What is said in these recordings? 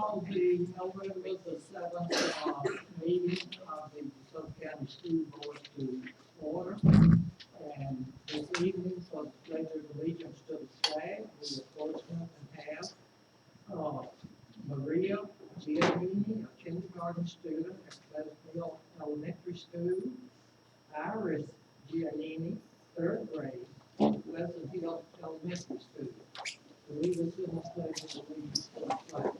call the November the 7th meeting of the DeSoto County School Board to order. And this evening, for the pledge of allegiance to the flag, we are fortunate to have Maria Giannini, a kindergarten student at Pleasant Hill Elementary School, Iris Giannini, third grade, at Pleasant Hill Elementary School. To lead us in the pledge of allegiance to the flag.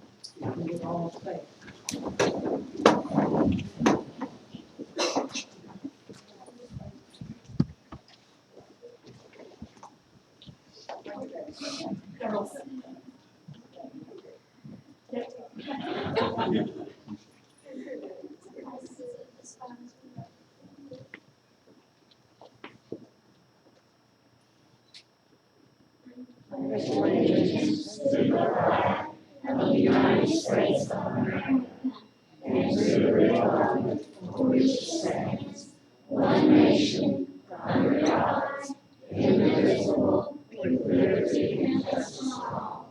If we would all stand. Allegiance to the flag of the United States of America and to the republic for which it stands, one nation, under God, indivisible, with liberty and justice for all.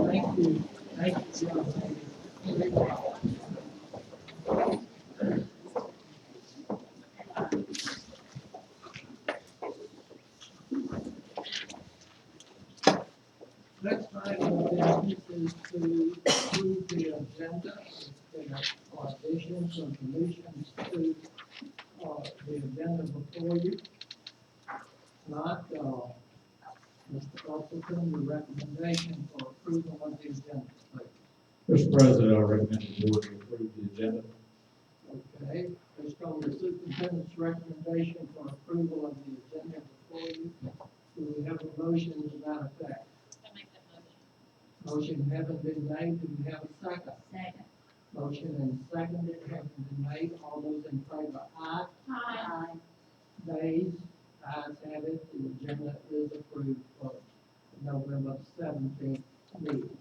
Thank you. Thank you, John. Next item of business is to approve the agenda. There are additions or deletions to the agenda before you. Not, Mr. Upleton, the recommendation for approval of the agenda, please. Mr. President, I recommend the board to approve the agenda. Okay, based on the superintendent's recommendation for approval of the agenda before you, do we have a motion to that effect? I make that motion. Motion having been made, do we have a second? Second. Motion and seconded having been made, all those in favor, aye. Aye. Nays, ayes have it, the agenda is approved for November 17th meeting.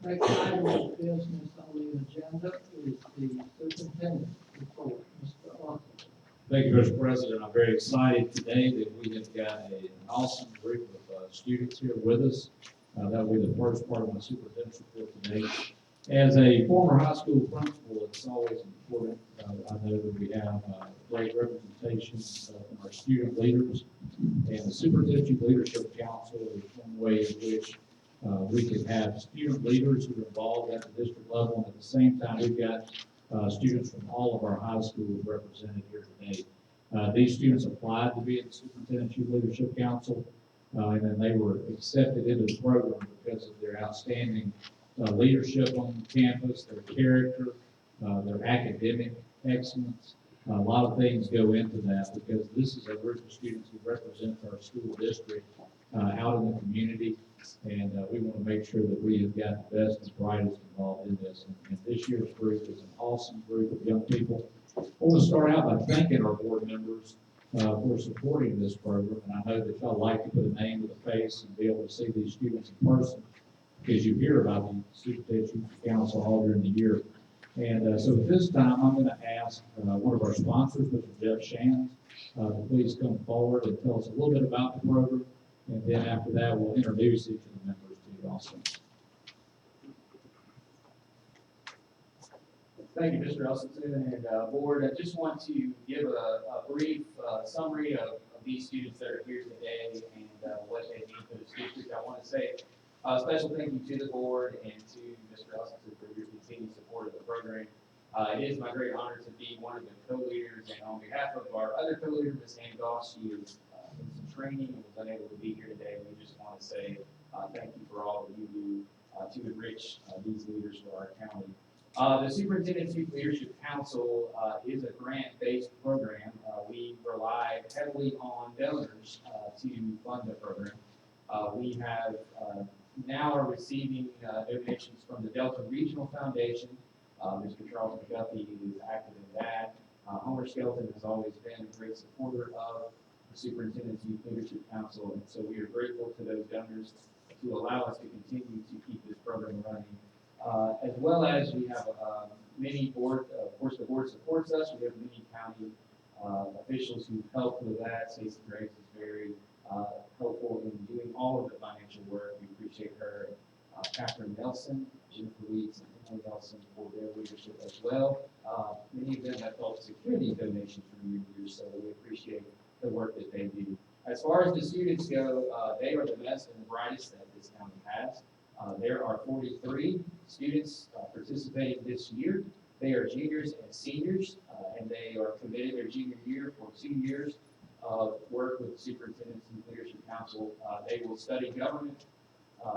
Next item of business on the agenda is the superintendent's report. Mr. Arthur. Thank you, Mr. President. I'm very excited today that we have got an awesome group of students here with us. That will be the first part of my superintendent's report today. As a former high school principal, it's always important. I know that we have great representation from our student leaders, and the Superintendent Leadership Council is one way in which we can have student leaders who are involved at the district level, and at the same time, we've got students from all of our high schools represented here today. These students applied to be in the Superintendent Leadership Council, and then they were accepted into the program because of their outstanding leadership on campus, their character, their academic excellence. A lot of things go into that because this is a group of students who represent our school district out in the community, and we want to make sure that we have got the best and brightest involved in this. And this year's group is an awesome group of young people. I want to start out by thanking our board members for supporting this program, and I know that y'all like to put a name with a face and be able to see these students in person, because you hear about the Superintendent Council all during the year. And so at this time, I'm going to ask one of our sponsors, Mr. Jeff Shands, to please come forward and tell us a little bit about the program. And then after that, we'll introduce each of the members to you also. Thank you, Mr. Elsington and board. I just want to give a brief summary of these students that are here today and what they mean for this district. I want to say a special thank you to the board and to Mr. Elsington for your continued support of the program. It is my great honor to be one of the co-leaders, and on behalf of our other co-leader, Ms. Ann Goss, she is in some training and was unable to be here today. We just want to say thank you for all that you do to enrich these leaders for our county. The Superintendent's Youth Leadership Council is a grant-based program. We rely heavily on donors to fund the program. We have now are receiving donations from the Delta Regional Foundation. Mr. Charles McGuffey is active in that. Homer Skelton has always been a great supporter of the Superintendent's Youth Leadership Council, and so we are grateful to those donors to allow us to continue to keep this program running. As well as we have many board, of course the board supports us. We have many county officials who help with that. Stacey Graves is very helpful in doing all of the financial work. We appreciate her, Catherine Nelson, Jennifer Weeks, and Emily Nelson for their leadership as well. Many of them have helped secure these donations for many years, so we appreciate the work that they do. As far as the students go, they are the best and the brightest that this county has. There are 43 students participating this year. They are juniors and seniors, and they are committed their junior year for 2 years of work with the Superintendent's and Leadership Council. They will study government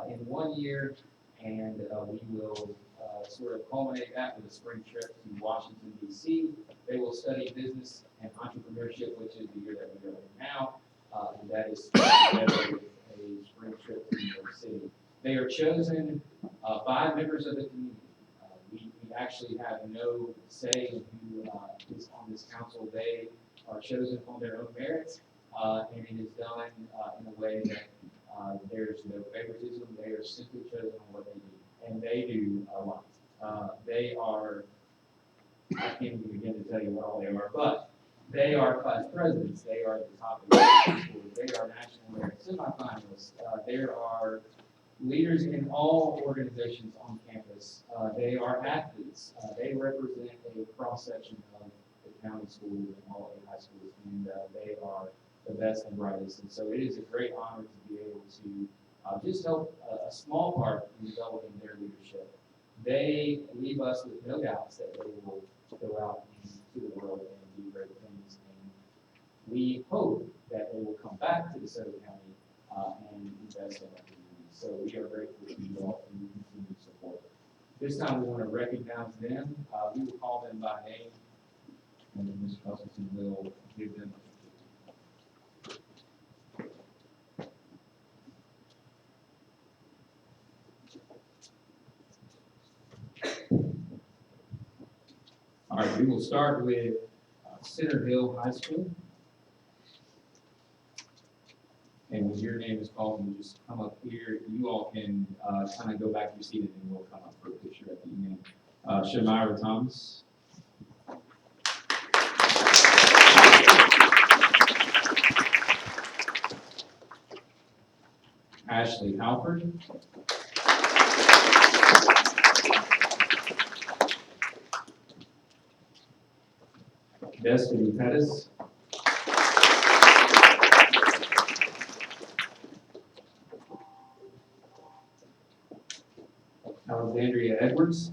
in 1 year, and we will sort of culminate that with a spring trip to Washington, D.C. They will study business and entrepreneurship, which is the year that we're going now, and that is together with a spring trip to New York City. They are chosen by members of the community. We actually have no say in who is on this council. They are chosen on their own merits, and it is done in a way that there's no favoritism. They are simply chosen on what they do, and they do a lot. They are, I can't even begin to tell you what all they are, but they are class presidents. They are at the top of the school. They are national merit semifinalists. There are leaders in all organizations on campus. They are athletes. They represent a cross-section of the county schools and all 8 high schools, and they are the best and brightest. And so it is a great honor to be able to just help a small part in developing their leadership. They leave us with no doubts that they will go out into the world and do great things. And we hope that they will come back to DeSoto County and invest in our community. So we are grateful to you all for your continued support. This time we want to recognize them. We will call them by name, and then Ms. Custleton will give them a All right, we will start with Center Hill High School. And when your name is called, you just come up here. You all can kind of go back to your seat, and then we'll come up for a picture at the end. Shamira Thomas. Ashley Halford. Destiny Pettis. Alexandria Edwards.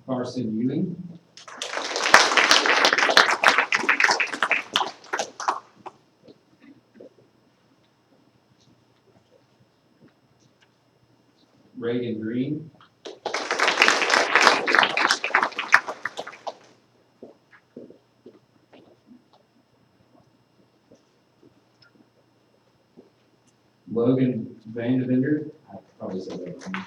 Carson Ewing. Reagan Green. Logan Vandevender. I probably said that wrong.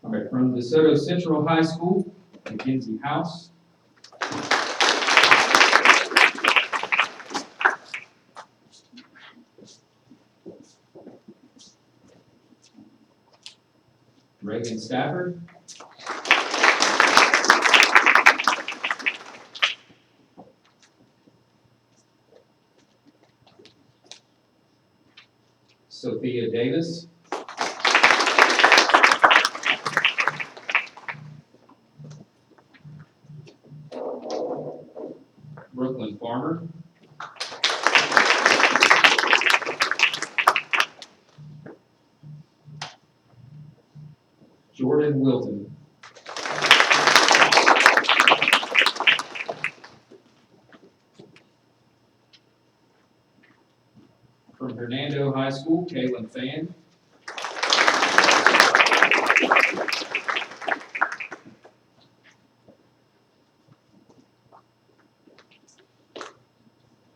All right, from DeSoto Central High School, Mackenzie House. Reagan Stafford. Sophia Davis. Brooklyn Farmer. Jordan Wilton. From Hernando High School, Kaylin Fan.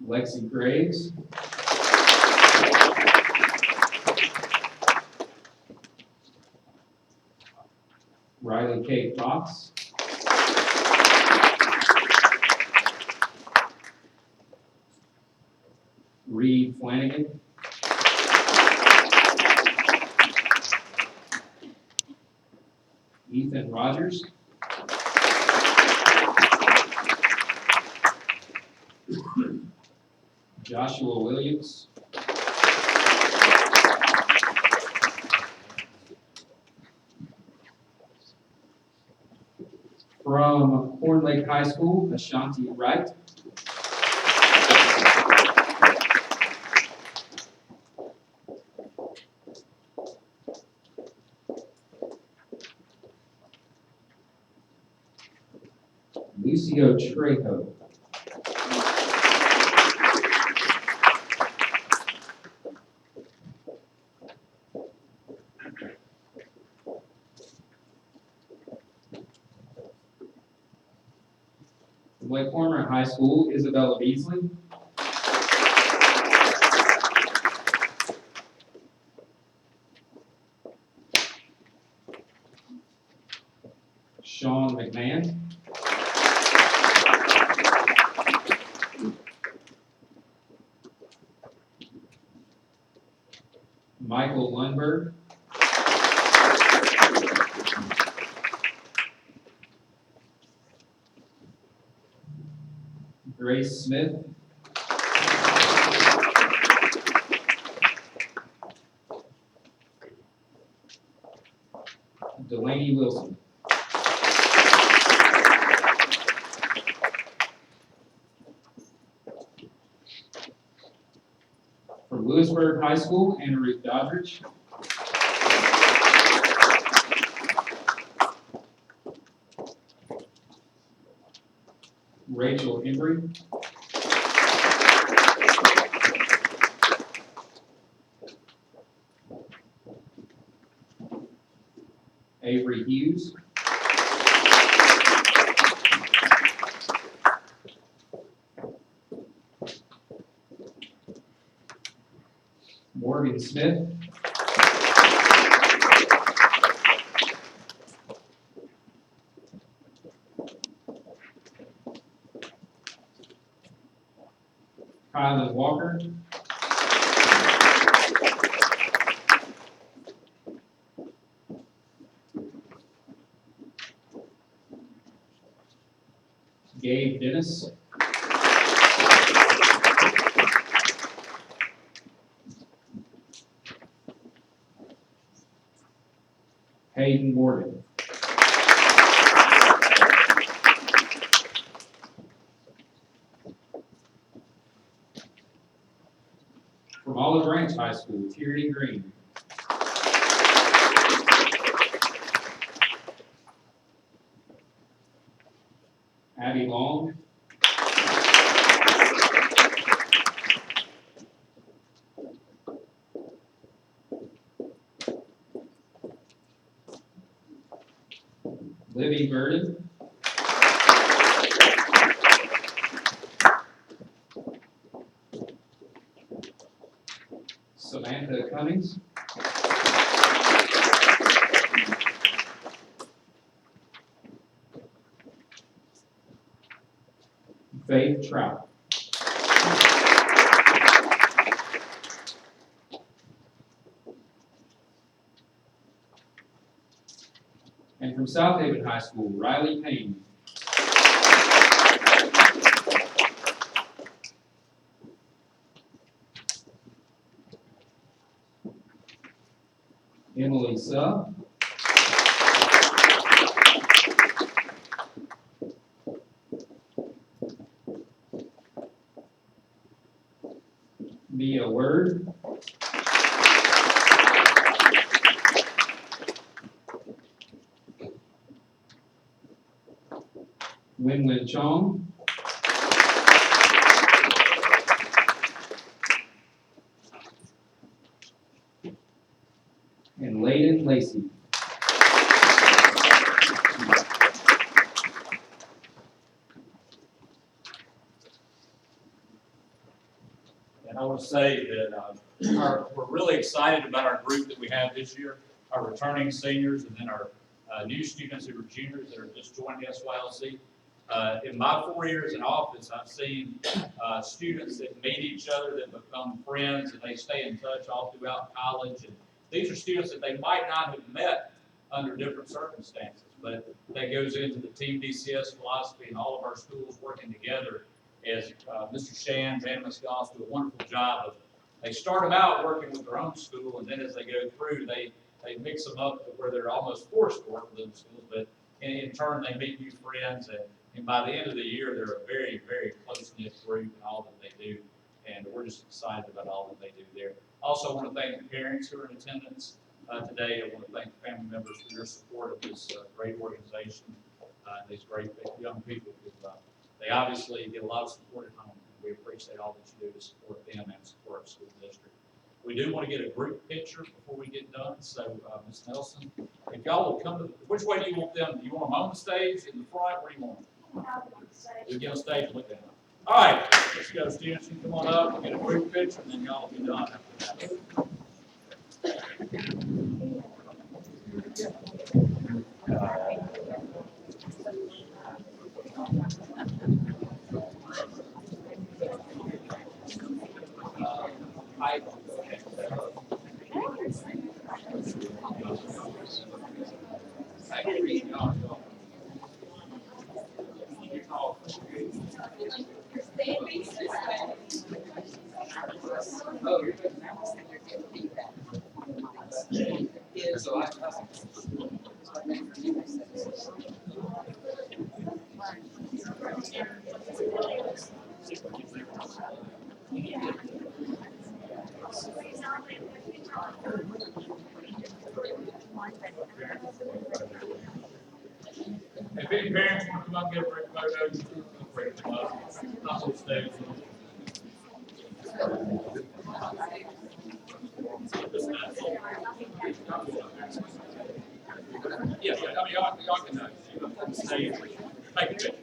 Lexi Graves. Riley Kate Fox. Flanagan. Ethan Rogers. Joshua Williams. From Horn Lake High School, Ashanti Wright. Lucio Trejo. From Lake Cormorant High School, Isabella Beasley. Sean McMahon. Michael Lundberg. Grace Smith. Delaney Wilson. From Lewisburg High School, Anna Ruth Doddridge. Rachel Embry. Avery Hughes. Morgan Smith. Kylan Walker. Gabe Dennis. Hayden Morgan. From Olive Branch High School, Tierney Green. Abby Long. Libby Burden. Samantha Cummings. Faith Trout. And from South Haven High School, Riley Payne. Emily Suh. Mia Word. Win-Win Chong. And Layden Lacey. And I want to say that we're really excited about our group that we have this year, our returning seniors, and then our new students who are juniors that are just joining SYLC. In my 4 years in office, I've seen students that meet each other, that become friends, and they stay in touch all throughout college. And these are students that they might not have met under different circumstances, but that goes into the Team DCS philosophy and all of our schools working together. As Mr. Shands and Ms. Goss do a wonderful job of, they start them out working with their own school, and then as they go through, they mix them up to where they're almost forced to work with those schools, but in turn, they meet new friends, and by the end of the year, they're a very, very close-knit group in all that they do, and we're just excited about all that they do there. Also, I want to thank the parents who are in attendance today. I want to thank the family members for your support of this great organization, these great young people. They obviously get a lot of support at home. We appreciate all that you do to support them and support our school district. We do want to get a group picture before we get done, so Ms. Nelson, if y'all will come to, which way do you want them? Do you want them on the stage, in the front, where do you want them? We get on stage and look at them. All right, let's go, students. You come on up, we'll get a group picture, and then y'all will be done after that. If any parents want to come up and get a group photo, you can feel free to come up. Not on stage. Yeah, I mean, y'all can stay, take a picture.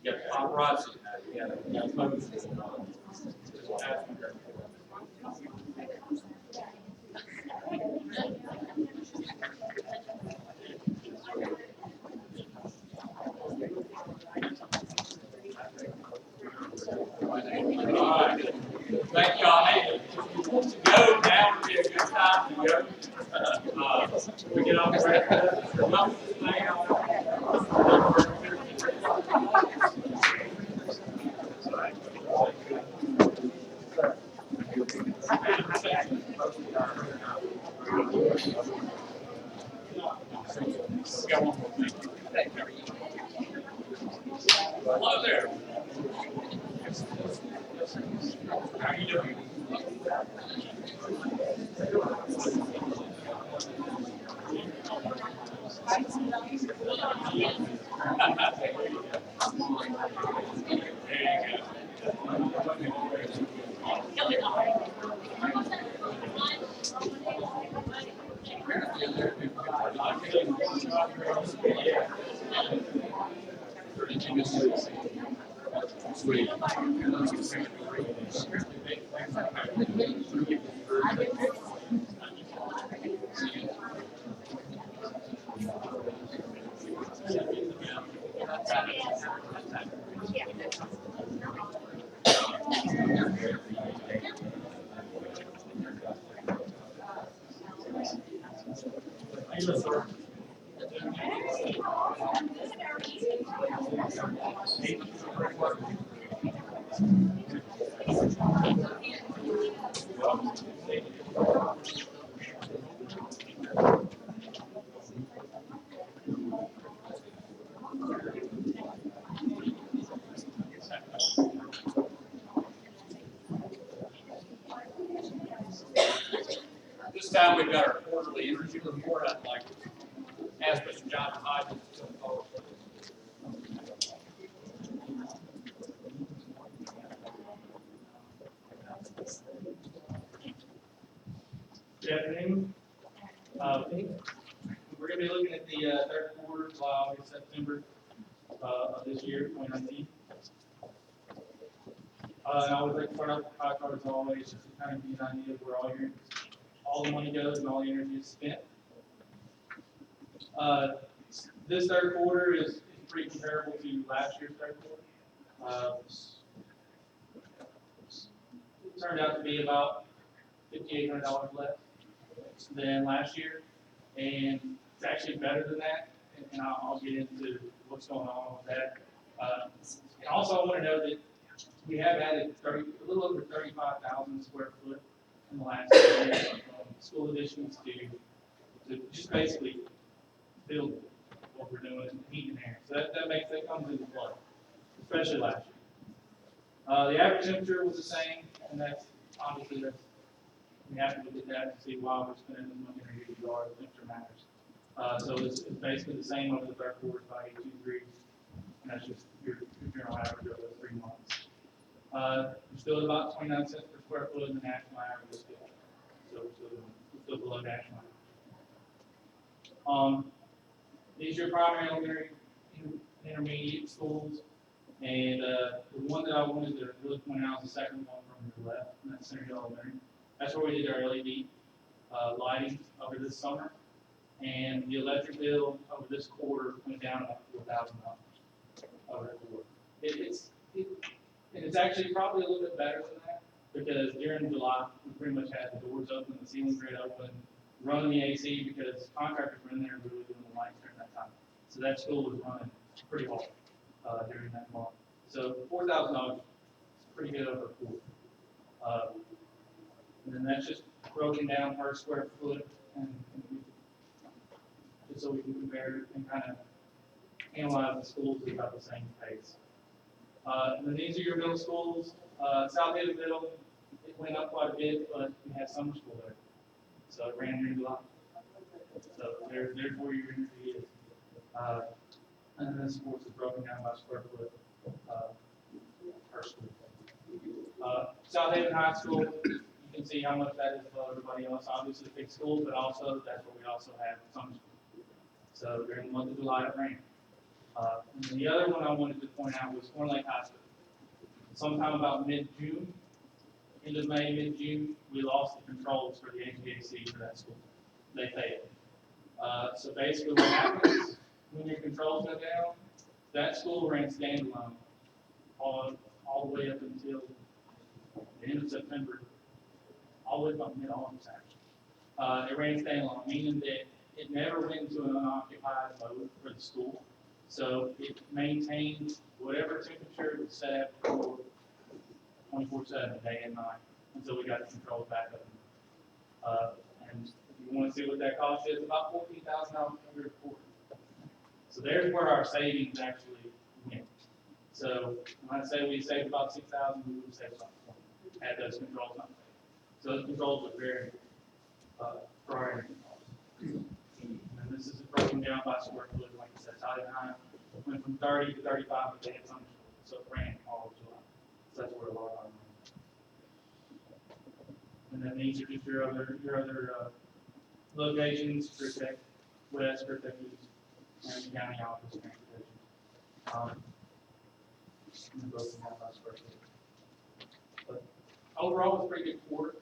Yeah, paparazzi. Yeah, photos. All right. Thank y'all. Hey, to go now would be a good time to go. We get off the rest of welcome to stay on. Got one more thing. Hello there. How are you doing? Sweet. Yes, sir. time, we've got our quarterly energy report. I'd like to ask Mr. John Hodges to come forward. Good afternoon. We're going to be looking at the third quarter, July, August, September of this year, 2019. And I would like to start out with the pie chart as always, just to kind of give you an idea of where all the money goes and all the energy is spent. This third quarter is pretty comparable to last year's third quarter. It turned out to be about $5,800 less than last year, and it's actually better than that, and I'll get into what's going on with that. And also, I want to note that we have added a little over 35,000 square foot in the last year from school additions to just basically build what we're doing and heat and air. So that comes into play, especially last year. The average temperature was the same, and that's obviously we have to look at that and see why we're spending as much energy as we are. The temperature matters. So it's basically the same over the third quarter by 82 degrees, and that's just your general average over the 3 months. We're still at about 29 cents per square foot in the national average. So we're still below national average. These are your primary, elementary, intermediate schools, and the one that I wanted to really point out is the second one from the left, and that's Center Hill Elementary. That's where we did our LED lighting over this summer, and the electric bill over this quarter went down about $4,000 over the quarter. And it's actually probably a little bit better than that, because during July, we pretty much had the doors open, the ceiling grid open, running the AC, because contractors were in there really doing the lights during that time. So that school was running pretty hard during that month. So $4,000 is pretty good over a quarter. And then that's just broken down per square foot, and just so we can compare and kind of analyze the schools at about the same pace. And then these are your middle schools. South Haven Middle, it went up quite a bit, but we had summer school there. So it ran during July. So there's where your energy is. And then sports is broken down by square foot per school. South Haven High School, you can see how much that is below everybody else. Obviously big schools, but also that's where we also have summer school. So during the month of July it ran. And then the other one I wanted to point out was Horn Lake High School. Sometime about mid-June, end of May, mid-June, we lost the controls for the HVAC for that school. They failed. So basically what happens when your controls go down, that school ran standalone all the way up until the end of September, all the way up mid-August actually. It ran standalone, meaning that it never went into an unoccupied mode for the school. So it maintained whatever temperature it was set for 24/7, day and night, until we got the controls back up. And if you want to see what that cost is, about $14,000 every quarter. So there's where our savings actually went. So when I say we saved about $6,000, we would save something had those controls not saved. So those controls are very priority costs. And this is broken down by square foot, like I said, South Haven High went from 30 to 35, but they had summer school, so it ran all of July. So that's where a lot of our money. And then these are just your other locations: Tech West, Tech East, and county office transportation. And broken down by square foot. But overall, it's a pretty good quarter.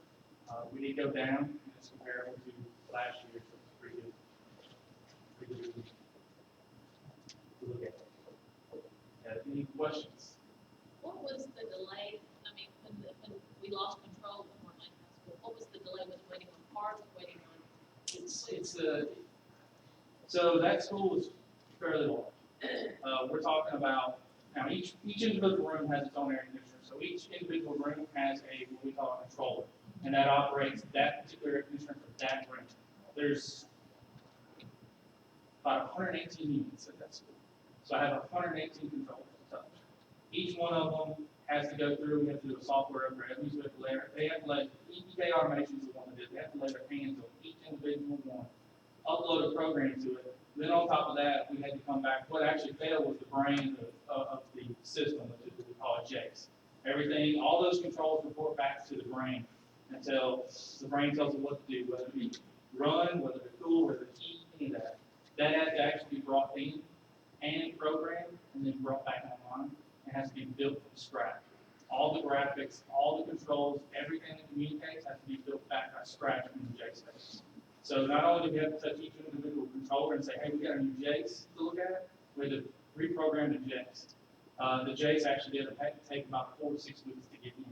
We did go down, and it's comparable to last year, so it's pretty good. Pretty good to look at. Any questions? What was the delay, I mean, when we lost control of Horn Lake High School, what was the delay, was waiting on parts, waiting on? So that school is fairly large. We're talking about, now each individual room has its own air conditioner, so each individual room has what we call a controller, and that operates that particular air conditioner for that room. There's about 118 units at that school. So I have 118 controllers to touch. Each one of them has to go through, we have to do a software upgrade. They have to lay, EPK Automation is the one that did, they have to lay their hands on upload a program to it. Then on top of that, we had to come back. What actually failed was the brain of the system, which is what we call a JACE. Everything, all those controls report back to the brain until the brain tells it what to do, whether it be run, whether to cool, whether to heat, any of that. That has to actually be brought in and programmed and then brought back online. It has to be built from scratch. All the graphics, all the controls, everything that communicates has to be built back by scratch from the JACE space. So not only do we have to touch each individual controller and say, hey, we got a new JACE to look at, we had to reprogram the JACE. The JACE actually did take about 4 to 6 weeks to get in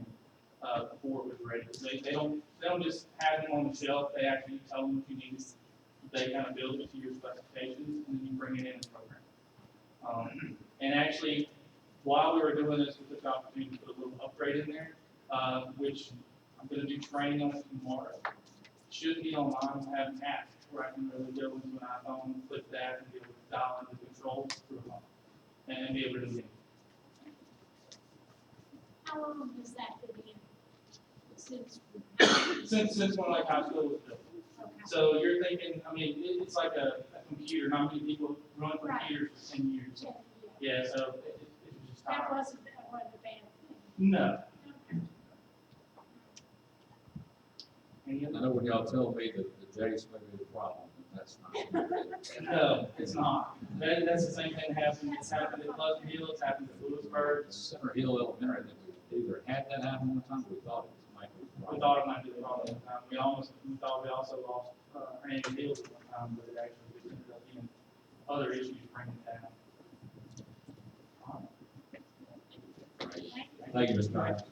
before it was ready. They don't just have them on the shelf. They actually tell them what you need. They kind of build it to your specifications, and then you bring it in and program. And actually, while we were doing this, we took the opportunity to put a little upgrade in there, which I'm going to do training on it tomorrow. It should be online. I have an app where I can really go into an iPhone, click that, and be able to dial into the controls through a phone and be able to do it. How long has that been in? Since when like high school was built. Okay. So you're thinking, I mean, it's like a computer. Not many people run computers for 10 years. Yeah, so it was just That time. wasn't one of the bad things. No. Okay. Any I other? know when y'all tell me that the Jace may be the problem, but that's not. No, it's not. That's the same thing that happened. It's happened at Pleasant Hill. It's happened at Lewisburg. Center Hill Elementary, I think we either had that happen one time, or we thought it might be the We problem. thought it might be the problem. We thought we also lost Randy Hills at one time, but it actually just ended up being other issues bringing it down. Thank you, Mr. Knight.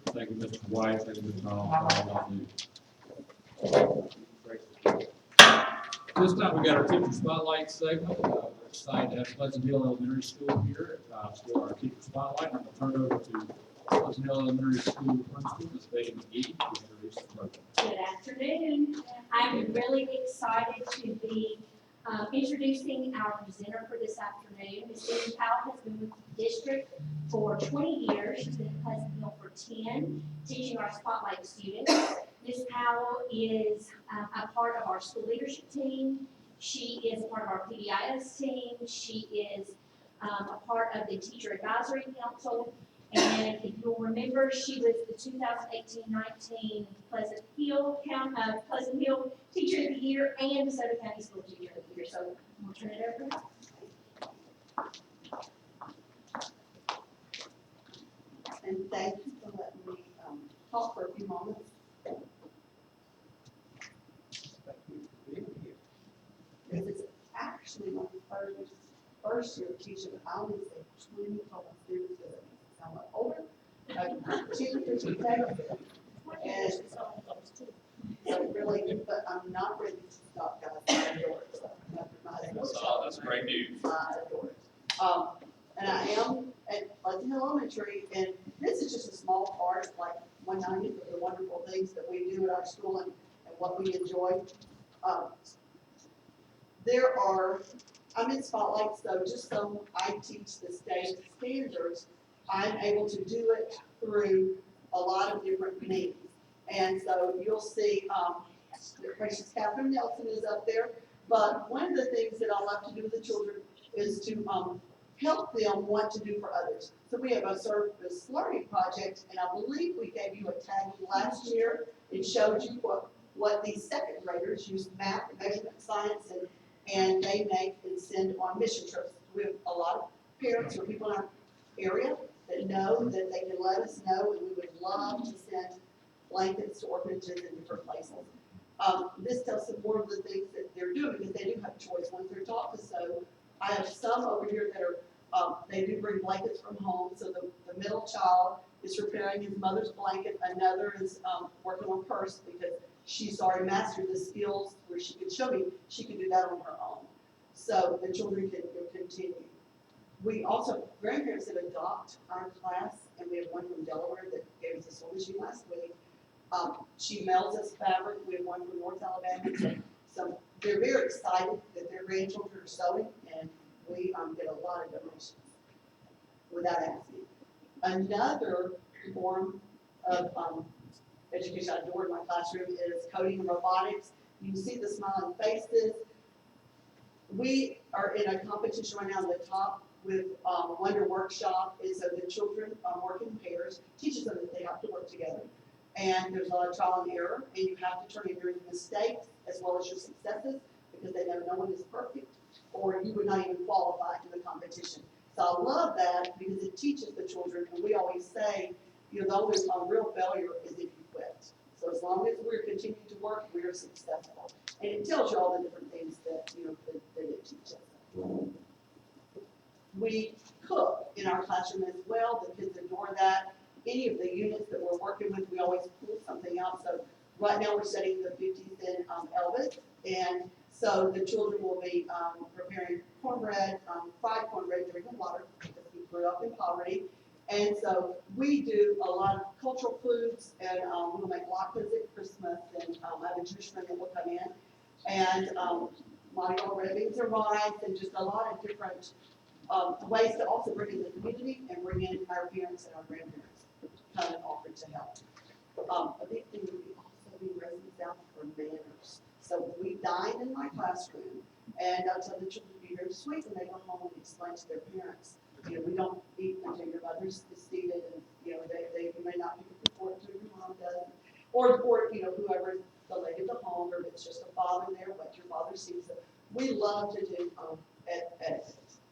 Thank you, Mr. White. Thank you, Mr. Hall. for all y'all do. This time we got our teacher spotlight segment. We're excited to have Pleasant Hill Elementary School here for our teacher spotlight. I'm going to turn it over to Pleasant Hill Elementary School Principal, Ms. Betty McGee, to introduce the program. Good afternoon. I'm really excited to be introducing our presenter for this afternoon. Ms. Susan Powell has been with the district for 20 years. She's been at Pleasant Hill for 10, teaching our Spotlight students. Ms. Powell is a part of our school leadership team. She is a part of our PBIS team. She is a part of the Teacher Advisory Council. And if you'll remember, she was the 2018-19 Pleasant Hill Teacher of the Year and DeSoto County School Teacher of the Year. So we'll turn it over to her. And thank you for letting me talk for a few moments. Because it's actually my first year of teaching, but I only say 20 total students because it makes it sound like older. Teachers and tech, and so really, but I'm not ready to stop, guys. I adore it. So That's great news. I adore it. And I am at Pleasant Hill Elementary, and this is just a small part, like 1/90 of the wonderful things that we do at our school and what we enjoy. I'm in Spotlight, so just so I teach the state standards, I'm able to do it through a lot of different means. And so you'll see, the gracious Catherine Nelson is up there, but one of the things that I love to do with the children is to help them want to do for others. So we have a service learning project, and I believe we gave you a tag last year. It showed you what these second graders use math, measurement, science, and they make and send on mission trips. We have a lot of parents or people in our area that know that they can let us know, and we would love to send blankets to orphanages in different places. This tells some more of the things that they're doing, because they do have a choice once they're taught to sew. I have some over here that are, they do bring blankets from home. So the middle child is repairing his mother's blanket. Another is working on purse because she's already mastered the skills where she could show me she could do that on her own. So the children can continue. We also, grandparents that adopt our class, and we have one from Delaware that gave us a sewing machine last week. She mails us fabric. We have one from North Alabama. So they're very excited that their grandchildren are sewing, and we get a lot of donations without asking. Another form of education I adore in my classroom is coding and robotics. You see the smiling faces. We are in a competition right now on the top with Wonder Workshop, and so the children work in pairs, teaches them that they have to work together. And there's a lot of trial and error, and you have to turn in your mistakes as well as your successes, because they know no one is perfect, or you would not even qualify to the competition. So I love that because it teaches the children, and we always say, you know, the only real failure is if you quit. So as long as we're continuing to work, we are successful. And it tells you all the different things that, you know, that it teaches. We cook in our classroom as well. The kids adore that. Any of the units that we're working with, we always pull something out. So right now we're studying the 50s in Elvis. And so the children will be preparing cornbread, fried cornbread, drinking water, because we grew up in poverty. And so we do a lot of cultural foods, and we'll make latkes at Christmas, and I have a Jewish friend that will come in. And Mardi Gras red beans and rice, and just a lot of different ways to also bring in the community and bring in our parents and our grandparents, kind of offer to help. A big thing would be also be raising out for manners. So we dine in my classroom, and I tell the children to be very sweet when they go home and explain to their parents. You know, we don't eat until your mother's seated, and you know they may not pick up the fork until your mom does, or you know whoever the lady of the home, or if it's just a father there, what your father sees. So we love to do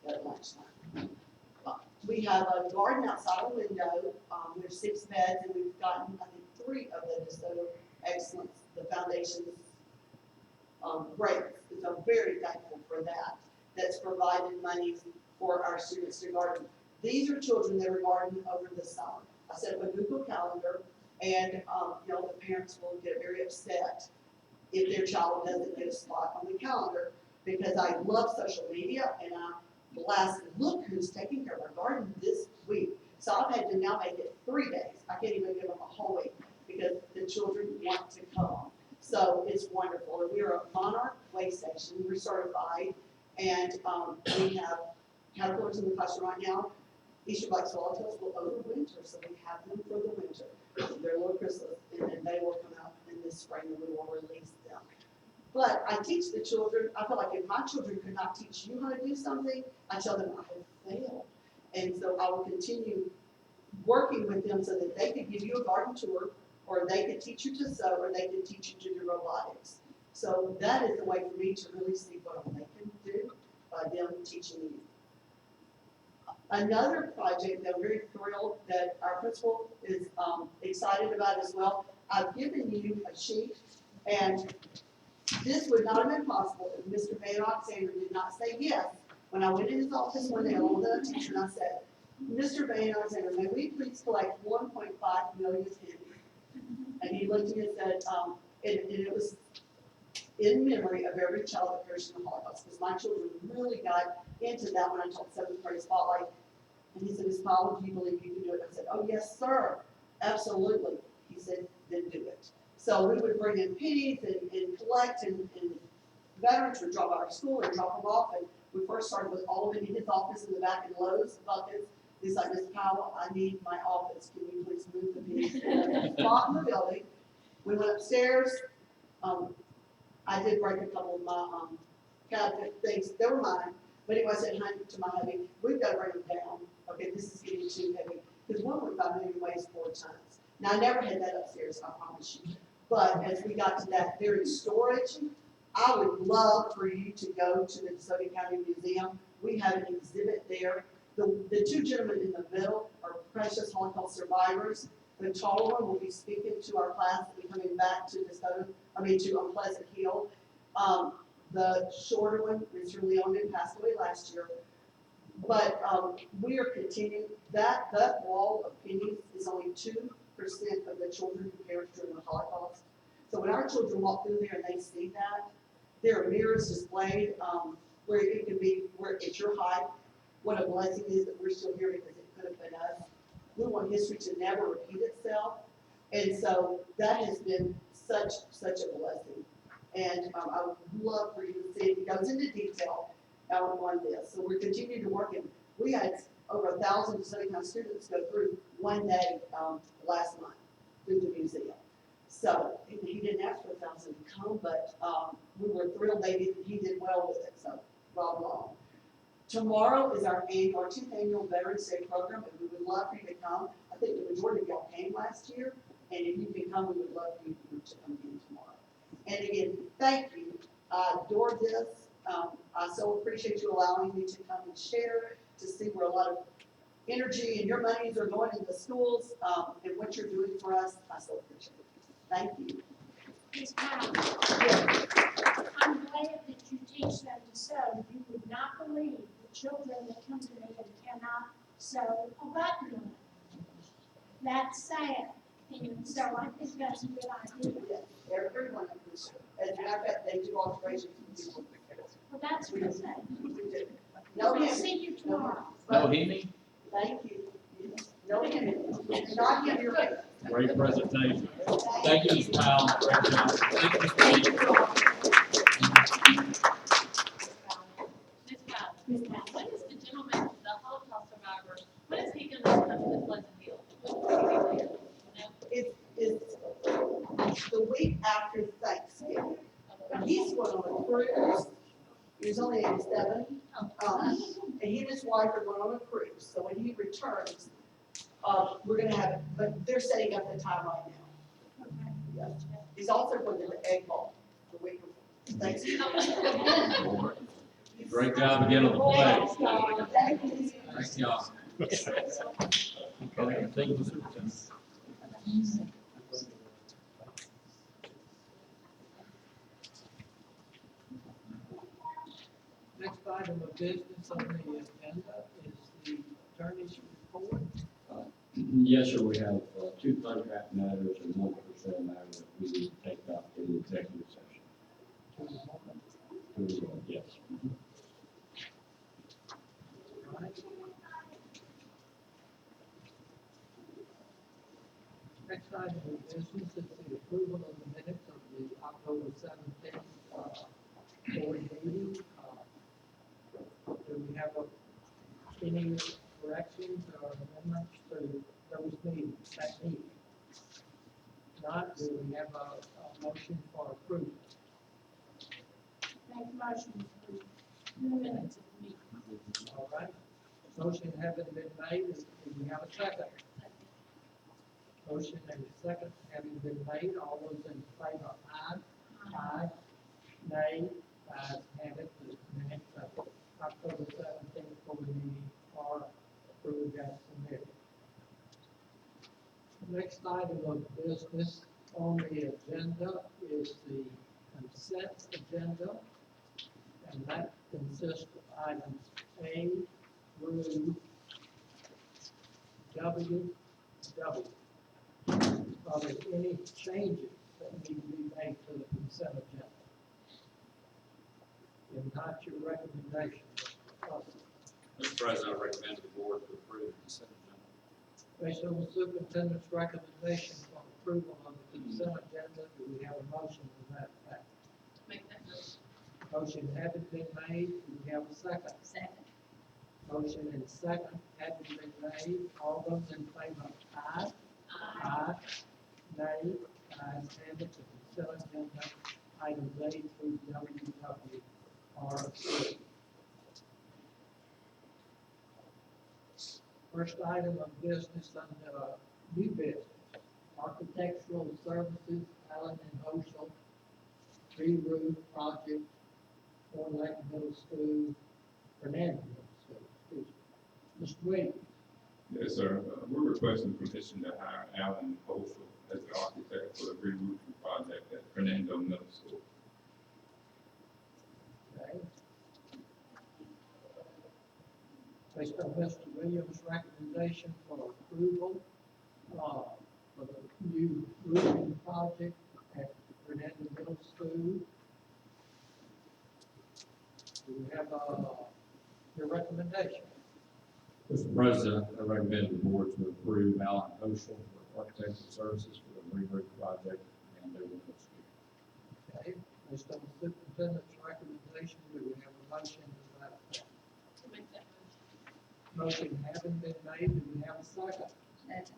at lunchtime. We have a garden outside our window. There's 6 beds, and we've gotten, I think, 3 of the DeSoto Excellence, the foundation's grants. And so I'm very thankful for that. That's provided money for our students to garden. These are children that are gardening over the summer. I set up a Google Calendar, and you know, the parents will get very upset if their child doesn't get a spot on the calendar, because I love social media, and I blast, look who's taking care of our garden this week. So I've had to now make it 3 days. I can't even give them a whole week because the children want to come. So it's wonderful. And we're a Monarch Way Station. We're certified, and we have caterpillars in the classroom right now. Eastern black swallowtails will overwinter, so we have them for the winter. They're little chrysalis, and then they will come out in this spring, and we will release them. But I teach the children. I feel like if my children could not teach you how to do something, I tell them I have failed. And so I will continue working with them so that they could give you a garden tour, or they could teach you to sew, or they could teach you to do robotics. So that is the way for me to really see what they can do by them teaching you. Another project that I'm very thrilled that our principal is excited about as well. I've given you a sheet, and this would not have been possible if Mr. Van Oxander did not say yes. When I went in his office one day along with a teacher, and I said, Mr. Van Oxander, may we please collect 1.5 million pennies? And he looked at me and said, and it was in memory of every child that perished in the Holocaust, because my children really got into that when I taught 7th grade Spotlight. And he said, Ms. Powell, do you believe you can do it? I said, oh, yes, sir, absolutely. He said, then do it. So we would bring in pennies and collect, and veterans would drop out of school and drop them off. And we first started with all of it in his office in the back in Lowe's buckets. He's like, Ms. Powell, I need my office. Can you please move the pennies? Spot in the building. We went upstairs. I did break a couple of my cabinet things. They were mine. But anyway, I said to my hubby, we've got to bring them down. Okay, this is getting too heavy. Because 1.5 million weighs 4 tons. Now, I never had that upstairs, I promise you. But as we got to that very storage, I would love for you to go to the DeSoto County Museum. We have an exhibit there. The 2 gentlemen in the middle are precious Holocaust survivors. The taller one will be speaking to our class and coming back to to Pleasant Hill. The shorter one, Mr. Leon, passed away last year. But we are continuing. That wall of pennies is only 2% of the children who perished during the Holocaust. So when our children walk through there and they see that, there are mirrors displayed where it can be, where it's your height. What a blessing is that we're still here, because it could have been us. We want history to never repeat itself. And so that has been such a blessing. And I would love for you to see it. It goes into detail on this. So we're continuing to work, and we had over 1,000 DeSoto County students go through one day last month through the museum. So he didn't ask for 1,000 to come, but, we were thrilled he did well with it, so, blah, blah. Tomorrow is our 10th annual Veterans Day program, and we would love for you to come. I think the majority of y'all came last year, and if you can come, we would love for you to come again tomorrow. And again, thank you. I adore this. I so appreciate you allowing me to come and share, to see where a lot of energy and your monies are going into the schools, and what you're doing for us. I so appreciate it. Thank you. Ms. Powell, Yes. I'm glad that you teach them to sew. You would not believe the children that come to me and cannot sew a button on. That's sad. And so I think that's a good idea. Everyone, as a matter of fact, they do alterations. Well, that's good. We do. No We'll him. see you tomorrow. No Hemi? Thank you. No him. Not him, your face. Great presentation. Thank you, Ms. Powell. Great job. Thank you, Mr. Lee. Ms. Powell, when is the gentleman, the Holocaust survivor, when is he gonna come to Pleasant Hill? When will he be there? It's the week after Thanksgiving. He's going on a cruise. He's only 87. And he and his wife are going on a cruise. So when he returns, we're gonna have, but they're setting up the time right now. Yes. He's also going to the Egg Bowl the week before Thanksgiving. Great job again on the play. Thank y'all. Okay, thank you, Superintendent. Next item of business on the agenda is the attorney's report. Yes, sir, we have two contract matters and one personnel matter that we need to take up in the executive session. Yes. Right. Next item of business is the approval of the minutes of the October 17th board meeting. Do we have any corrections or amendments to those meetings, that meeting? Not, do we have a motion for approval? Make a motion to approve. The minutes of the meeting. All right, motion having been made, do we have a second? Motion and a second having been made, all those in favor, aye. Aye. Nay, ayes have it, the minutes of October 17th board meeting are approved as submitted. Next item of business on the agenda is the consent agenda, and that consists of items A through W. Are there any changes that need to be made to the consent agenda? If not, your recommendation, Mr. Russell. Mr. President, I recommend the board to approve the consent agenda. Based on the superintendent's recommendation for approval of the consent agenda, do we have a motion to that effect? Make that motion. Motion having been made, do we have a second? Second. Motion and second having been made, all those in favor, aye. Aye. Nay, ayes have it, the consent agenda, items A through W are approved. First item of business under new business, architectural services, Allen and Oshel, re-roof project, Horn Lake Middle School, Fernandez Middle School, excuse me. Mr. Williams. Yes, sir. We're requesting permission to hire Alan Oshel as the architect for the re-roofing project at Fernando Middle School. Okay. Based on Mr. Williams' recommendation for approval, for the new roofing project at Fernandez Middle School. Do we have, your recommendation? Mr. President, I recommend the board to approve Alan Oshel for architectural services for the re-roof project and their middle school. Okay, based on the superintendent's recommendation, do we have a motion to that effect? To make that motion. Motion having been made, do we have a second? Second.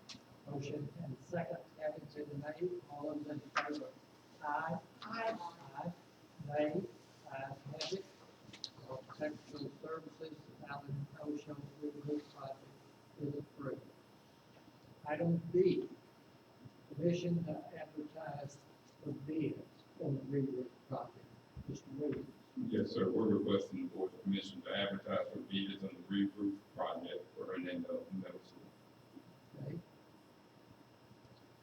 Motion and second having been made, all those in favor, aye. Aye. Aye. Nay. Ayes have it. Architectural Services, Allen Ocean Re-Roof Project is approved. Item B, permission to advertise for bids on the re-roof project. Mr. Williams. Yes, sir. We're requesting the board's permission to advertise for bids on the re-roof project for Hernando Middle School. Okay.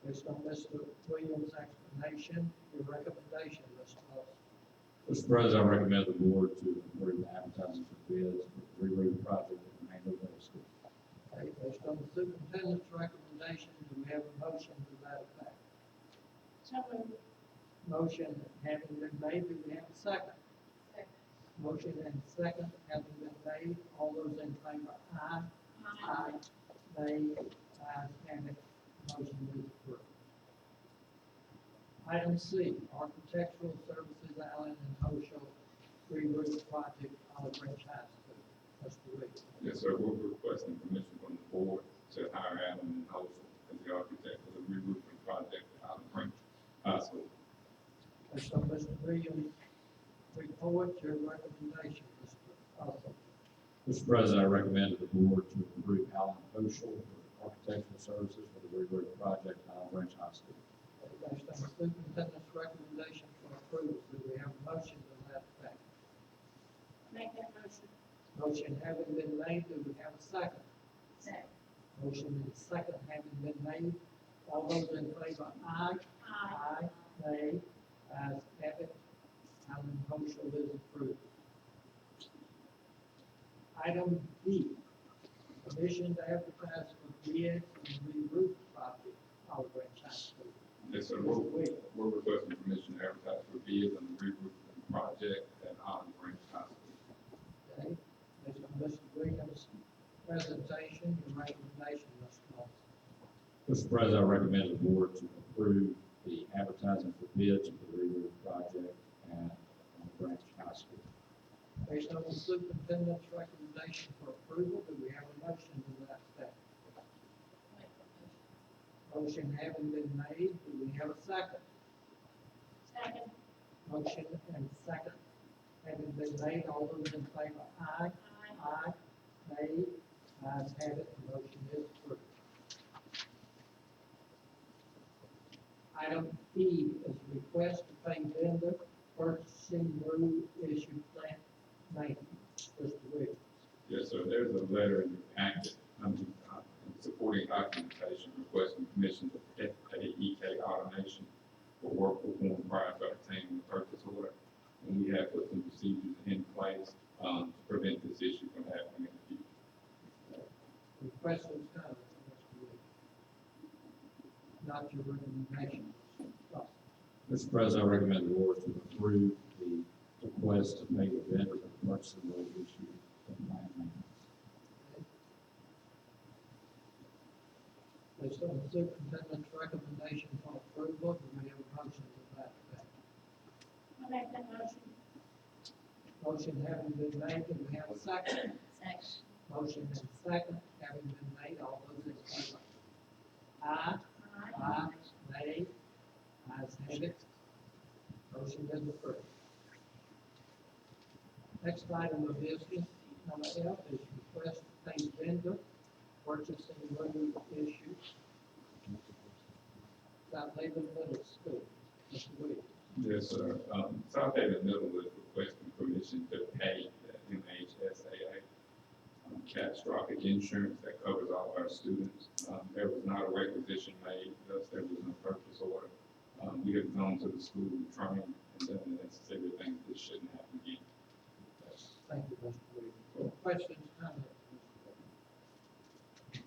Based on Mr. Williams' explanation, your recommendation, Mr. Lawson. Mr. President, I recommend the board to approve the advertising for bids for the re-roof project at Hernando Middle School. Okay, based on the superintendent's recommendation, do we have a motion to that effect? So moved. Motion having been made, do we have a second? Second. Motion and second having been made, all those in favor, aye. Aye. Nay, ayes have it, motion is approved. Item C, Architectural Services, Allen and Oshel re-roof project, Olive Branch High School. Mr. Williams. Yes, sir. We're requesting permission from the board to hire Allen and Holston as the architect for the re-roofing project at Olive Branch High School. Based on Mr. Williams' report, your recommendation, Mr. Russell. Mr. President, I recommend to the board to approve Allen Oshel for architectural services for the re-roof project at Olive Branch High School. Based on the superintendent's recommendation for approval, do we have a motion to that effect? Make that motion. Motion having been made, do we have a second? Second. Motion and second having been made, all those in favor, aye. Aye. Nay, ayes have it, Allen Oshel is approved. Item D, permission to advertise for bids on the re-roof project, Olive Branch High School. Yes, sir. Mr. Williams. We're requesting permission to advertise for bids on the re-roofing project at Olive Branch High School. Okay, based on Mr. Williams' presentation, your recommendation, Mr. Lawson. Mr. President, I recommend the board to approve the advertising for bids for the re-roof project at Olive Branch High School. Based on the superintendent's recommendation for approval, do we have a motion to that effect? Make the motion. Motion having been made, do we have a second? Second. Motion and second having been made, all those in favor, aye. Aye. Nay, ayes have it, the motion is approved. Item E is request to pay vendor purchasing rule issue plant maintenance. Mr. Williams. Yes, sir. There's a letter in your packet, supporting documentation requesting permission to pay EK Automation for work performed prior to obtaining the purchase order. And we have put some procedures in place, to prevent this issue from happening in the future. Any questions, comments, Mr. Williams? Not your recommendation, Mr. Russell. Mr. President, I recommend the board to approve the request to pay the vendor for the purchasing rule issue of plant maintenance. Based on the superintendent's recommendation for approval, do we have a motion to that effect? I make that motion. Motion having been made, do we have a second? Second. Motion and second having been made, all those in favor? Aye. Aye. Nay, ayes have it. Motion is approved. Next item of business, number F, is request to pay vendor purchasing rule issue. South Haven Middle School. Mr. Williams. Yes, sir. South Haven Middle is requesting permission to pay the MHSAA catastrophic insurance that covers all of our students. There was not a requisition made, thus there was no purchase order. We have gone to the school and trained and done the necessary things. This shouldn't happen again. Thank you, Mr. Williams. Questions, comments, Mr. Williams?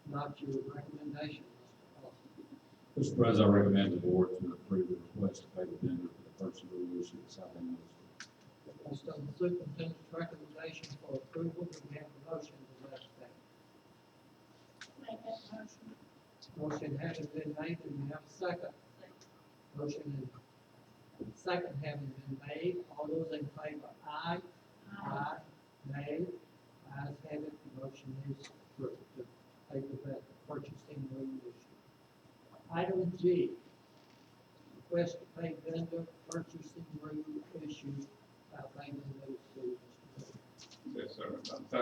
Not your recommendation, Mr. Austin. Mr. President, I recommend the board to approve the request to pay the vendor for the purchasing rule issue at South Haven Middle School. Based on the superintendent's recommendation for approval, do we have a motion to that effect? Make that motion. Motion having been made, do we have a second? Motion and second having been made, all those in favor, aye. Aye. Nay, ayes have it, the motion is approved to pay the purchasing rule issue. Item G, request to pay vendor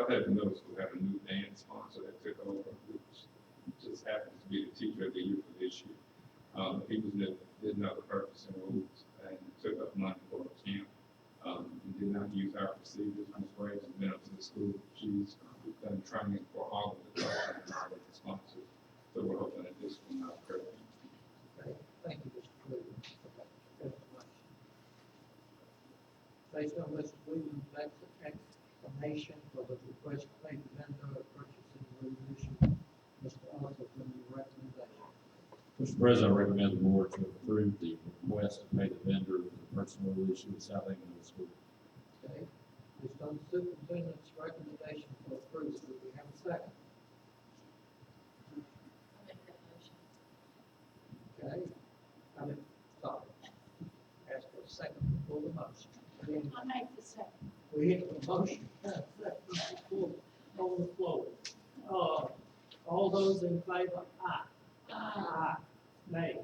Southampton Middle School had a new dance sponsor that took over, which just happens to be the teacher of the year for this year. He didn't know the purpose and rules and took up money for a camp. And did not use our procedures. Ms. Graves has been up to the school. She's done training for all of the coaches and all of the sponsors. So we're hoping that this will not occur. Okay, thank you, Mr. Williams, for that information. Based on Mr. Williams' explanation for the request to pay the vendor purchasing resolution, Mr. Arthur, from your recommendation. Mr. President, I recommend the board to approve the request to pay the vendor for the personal issue at Southampton Middle School. Okay, based on the superintendent's recommendation for approval, do we have a second? I make that motion. Okay, sorry, ask for a second before the motion. Again, I make the second. we hit the motion, second before, on the floor. All those in favor, aye. Aye. Nay.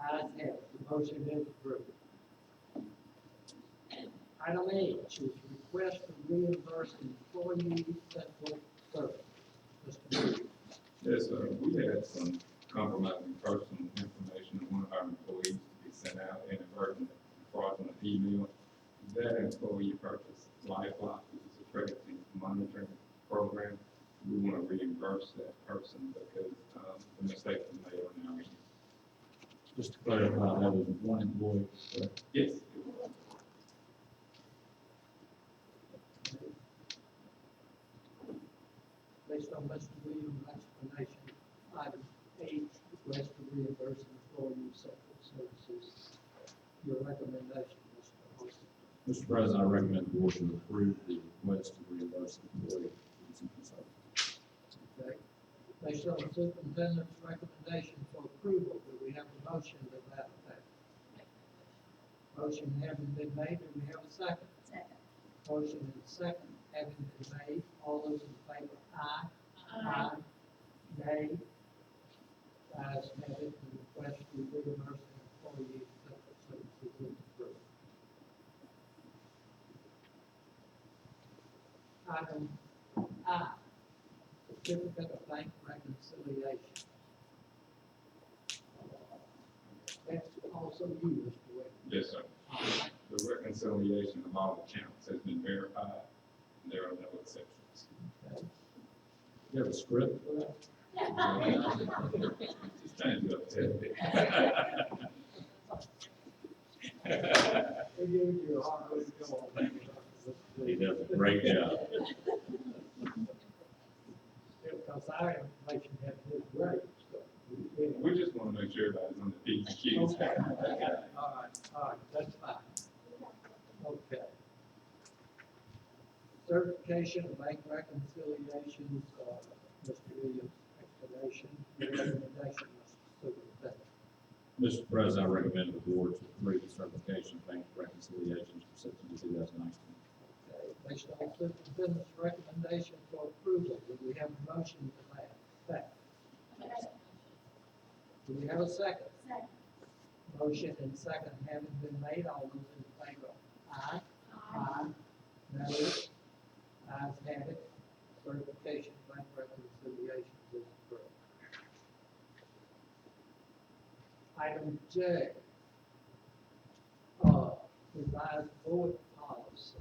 Ayes have it. The motion is approved. Item H is request to reimburse employee central service. Mr. Williams. Yes, we had some compromising personal information of one of our employees to be sent out inadvertent fraudulent email. That employee purchased LifeLock, which is a credit monitoring program. We want to reimburse that person because the mistake was made on our end. Just to clarify, that was one employee, correct? Yes. Based on Mr. Williams' explanation, item H, request to reimburse employee central services. Your recommendation, Mr. Williams. Mr. President, I recommend the board to approve the request to reimburse the employee. Okay. Based on the superintendent's recommendation for approval, do we have a motion to that effect? Motion having been made, do we have a second? Second. Motion and second having been made, all those in favor, aye. Aye. Nay. Ayes have it, the request to reimburse employee central services is approved. Item I, certificate of bank reconciliation. That's also you, Mr. Wade. Yes, sir. The reconciliation of all accounts has been verified, and there are no exceptions. Okay. You have a script for that? Just change it up a little bit. We give you a hard way to go on. He does a great job. Because our information has been great, so. We just want to make sure everybody's on the P's and Q's. Okay, all right, that's fine. Okay. Certification of bank reconciliations, Mr. Williams' explanation, your recommendation, Mr. Superintendent. Mr. President, I recommend the board to approve the certification of bank reconciliations for September 2019. Okay, based on superintendent's recommendation for approval, do we have a motion to that effect? I make that motion. Do we have a second? Second. Motion and second having been made, all those in favor, aye. Aye. No. Ayes have it. Certification of bank reconciliations is approved. Item J. Revised board policy.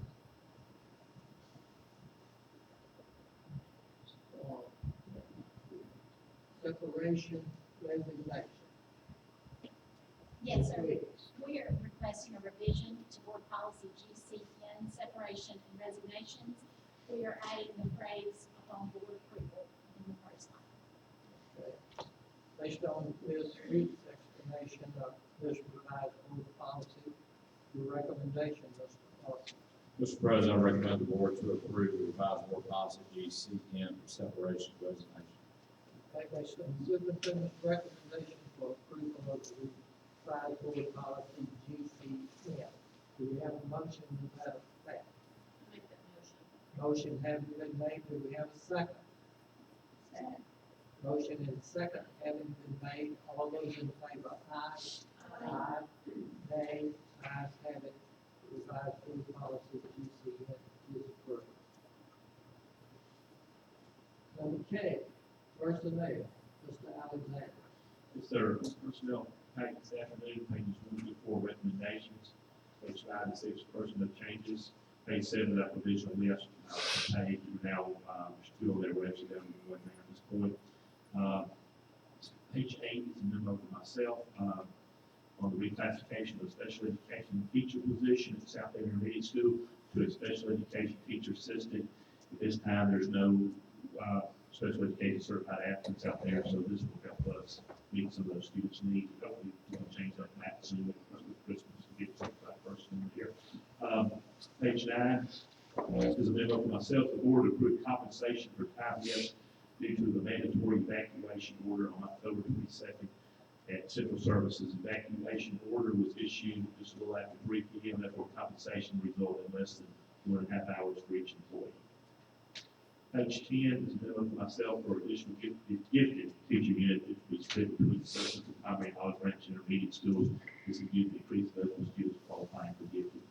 Separation, resignation. Yes, sir. Please. We are requesting a revision to board policy GCN, separation and resignations. We are adding the phrase upon board approval in the first line. Okay. Based on Ms. Reed's explanation of this revised board policy, your recommendation, Mr. Austin. Mr. President, I recommend the board to approve the revised board policy GCN for separation and resignation. Okay, based on the superintendent's recommendation for approval of the revised board policy GCN, do we have a motion to that effect? I make that motion. Motion having been made, do we have a second? Second. Motion and second having been made, all those in favor, aye. Aye. Nay. Ayes have it. Revised board policy GCN is approved. Okay, personnel, Mr. Alexander. Yes, sir. Personnel package this afternoon, pages 1 to 4 recommendations. Page 5 to 6 personnel changes. Page 7, that provisional list, page, we're now, still there, we're actually down to one there at this point. Page 8 is a memo for myself, on the reclassification of a special education teacher position at South Haven Intermediate School to a special education teacher assistant. At this time, there's no, special education certified applicants out there, so this will help us meet some of those students' needs. Hopefully, we can change that back soon with Christmas to get certified person in here. Page 9 is a memo for myself. The board approved compensation for time missed due to the mandatory evacuation order on October 22nd at Central Services. Evacuation order was issued just a little after 3 p.m. Therefore, compensation resulted in less than 1.5 hours for each employee. Page 10 is a memo for myself for additional gifted teaching unit, which we split between sections of primary and olive branch intermediate schools. This is due to increase those students qualifying for gifted.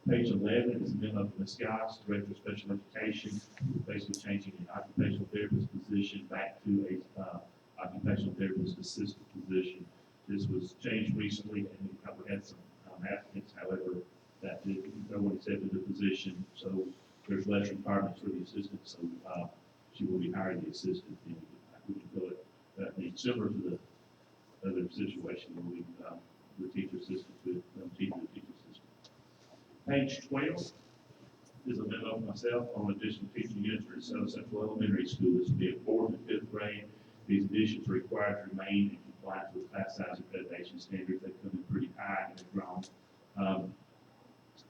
Page 11 is a memo from Ms. Scott, Director of Special Education, basically changing an occupational therapist position back to a occupational therapist assistant position. This was changed recently, and we probably had some applicants, however, that no one accepted the position, so there's less requirements for the assistant, so she will be hiring the assistant, and we can feel it similar to the other situation where we the teacher assistant with teaching the teacher assistant. Page 12 is a memo from myself on additional teaching units for DeSoto Central Elementary School. This will be at 4th and 5th grade. These additions are required to remain in compliance with class size accreditation standards. They come in pretty high and they've grown.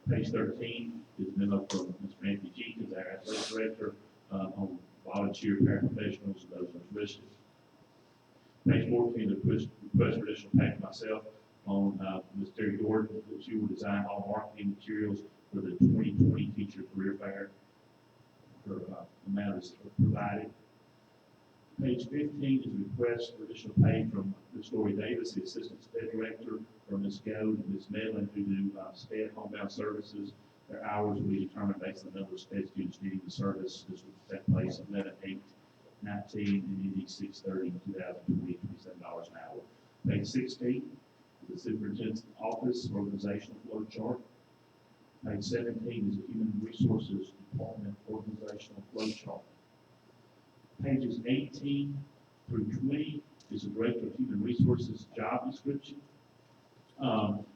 Page 13 is a memo from Mr. Anthony Jenkins, our athletic director, on volunteer paraprofessionals and those on tuition. Page 14, the request for additional pay for myself on Ms. Terry Gordon, that she will design all marketing materials for the 2020 Teacher Career Fair. Her amount is provided. Page 15 is a request for additional pay from Ms. Lori Davis, the Assistant SPED Director, for Ms. Goad and Ms. Medlin, who do SPED homebound services. Their hours will be determined based on the number of SPED students needing the service. This will take place 11/8/19 and ending 6/30/2020, $27 an hour. Page 16 is the Superintendent's Office Organizational Flow Chart. Page 17 is the Human Resources Department Organizational Flow Chart. Pages 18 through 20 is the Director of Human Resources job description.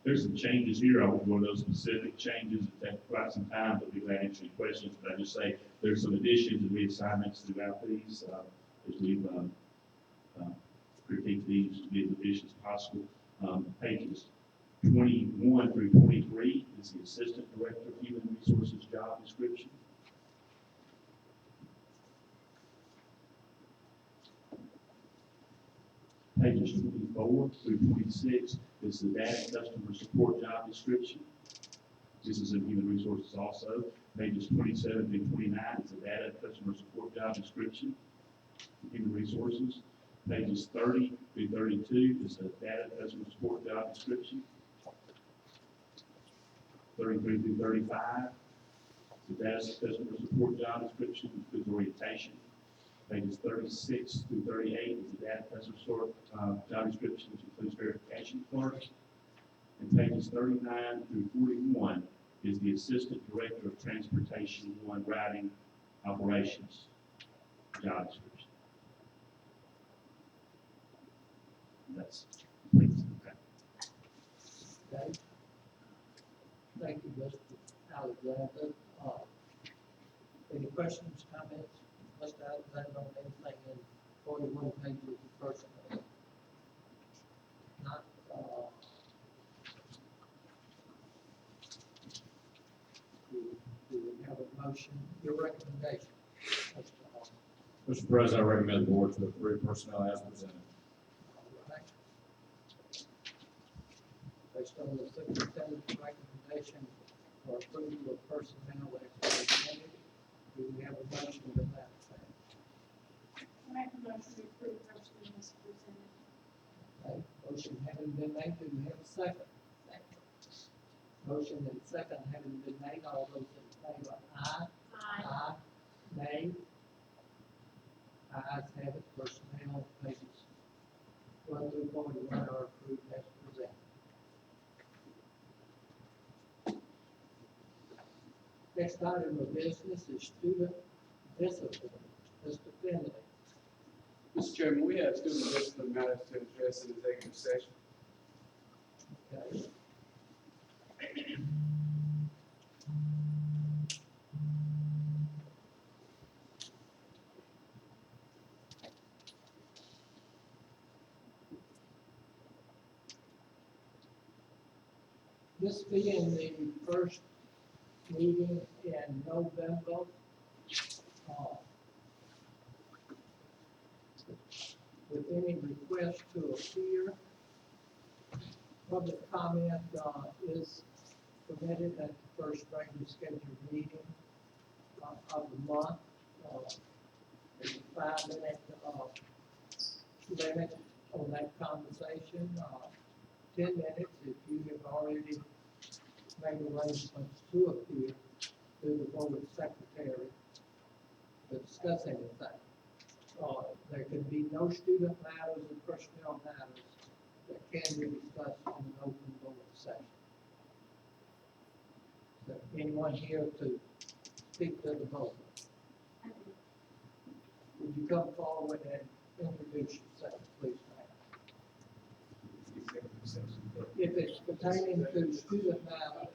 There's some changes here. I won't go into those specific changes. It takes quite some time, but we've had interesting questions. But I just say there's some additions and reassignments throughout these as we've critiqued these to be as efficient as possible. Pages 21 through 23 is the Assistant Director of Human Resources job description. Pages 24 through 26 is the data customer support job description. This is in human resources also. Pages 27 through 29 is the data customer support job description in human resources. Pages 30 through 32 is the data customer support job description. 33 through 35 is the data customer support job description, which includes orientation. Pages 36 through 38 is the data customer support job description, which includes verification clerks. And pages 39 through 41 is the Assistant Director of Transportation 1 Routing Operations job description. And that's complete. Okay. Thank you, Mr. Alexander. Any questions, comments, Mr. Alexander, on anything in 41 pages of personnel? Not, do we have a motion, your recommendation, Mr. Hall? Mr. President, I recommend the board to approve personnel as presented. All right. Based on the superintendent's recommendation for approval of personnel as presented, do we have a motion to that effect? I make a motion to approve personnel as presented. Okay, motion having been made, do we have a second? Motion and second having been made, all those in favor, aye. Aye. Nay. Ayes have it, personnel pages 1 through 41 are approved as presented. Next item of business is student discipline. Mr. Finley. Mr. Chairman, we have student discipline matters to address in executive session. Okay. This being the first meeting in November, with any request to appear, public comment is permitted at the first regularly scheduled meeting of the month. There's a 5-minute limit on that conversation. 10 minutes if you have already made arrangements to appear to the board secretary to discuss anything. There can be no student matters and personnel matters that can be discussed in an open board session. So anyone here to speak to the board? Would you come forward and introduce yourself, please, ma'am? If it's pertaining to student matters,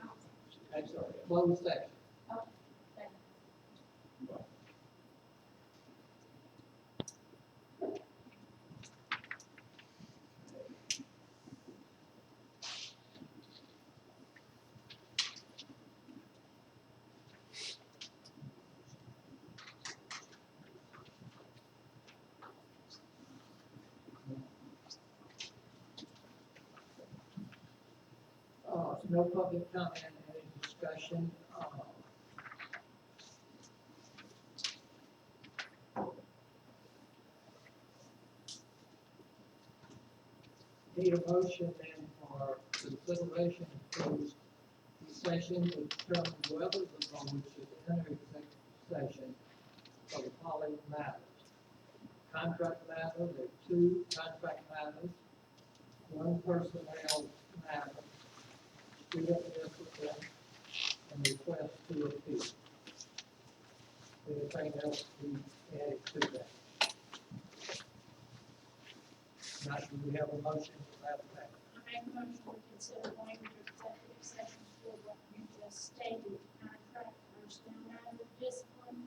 I'm sorry, closed session. No public comment, any discussion. Need a motion then for consideration of closed session to determine whether the board should enter executive session for the following matters. Contract matter, there are 2 contract matters, 1 personnel matter, student discipline, and request to appeal. Anything else to be added to that? Now, do we have a motion for that effect? I make a motion to consider language of executive session for what you just stated, contract, personnel matter, discipline,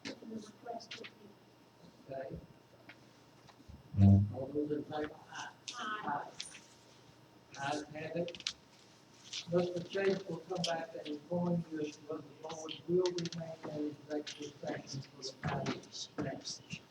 and the request to be. Okay. All those in favor? Aye. Ayes have it. Mr. Chase will come back and inform you as to whether the board will remain in executive session for the matters next. Please.